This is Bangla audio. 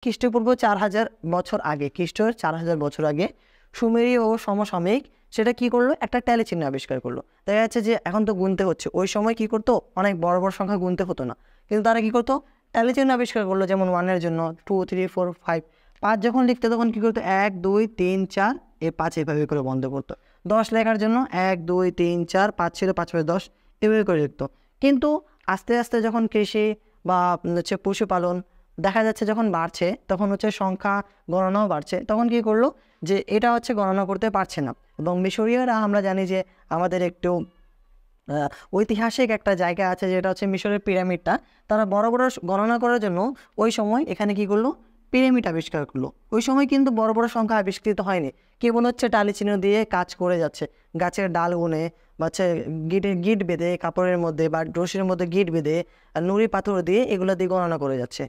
খ্রিস্টপূর্ব 4000 বছর আগে, খ্রিস্টের 4000 বছর আগে সুমেরীয় ও সমসাময়িক সেটা কি করলো, একটা ট্যালি চিহ্ন আবিষ্কার করলো। দেখা যাচ্ছে যে এখন তো গুনতে হচ্ছে, ওই সময় কি করতো, অনেক বড় বড় সংখ্যা গুনতে হতো না, কিন্তু তারা কি করতো, ট্যালি চিহ্ন আবিষ্কার করলো। যেমন 1-এর জন্য 2, 3, 4, 5, 5 যখন লিখতে তখন কি করতো 1, 2, 3, 4 5 এভাবে করে বন্ধ করতো। 10 লেখার জন্য 1, 2, 3, 4, 5 ছিল, 5, 5, 10 এভাবে করে লিখতো। কিন্তু আস্তে আস্তে যখন কৃষি বা হচ্ছে পশুপালন দেখা যাচ্ছে যখন বাড়ছে, তখন হচ্ছে সংখ্যা গণনাও বাড়ছে, তখন কি করলো যে এটা হচ্ছে গণনা করতে পারছে না। এবং মিশরীয়রা আমরা জানি যে আমাদের একটু ঐতিহাসিক একটা জায়গা আছে যেটা হচ্ছে মিশরের পিরামিডটা। তারা বড় বড় গণনা করার জন্য ওই সময় এখানে কি করলো, পিরামিড আবিষ্কার করলো। ওই সময় কিন্তু বড় বড় সংখ্যা আবিষ্কৃত হয়নি, কেবল হচ্ছে টালি চিহ্ন দিয়ে কাজ করে যাচ্ছে। গাছের ডাল গুনে বা হচ্ছে গিট বেঁধে কাপড়ের মধ্যে বা রশির মধ্যে গিট বেঁধে আর নুড়ি পাথর দিয়ে এগুলো দিয়ে গণনা করে যাচ্ছে।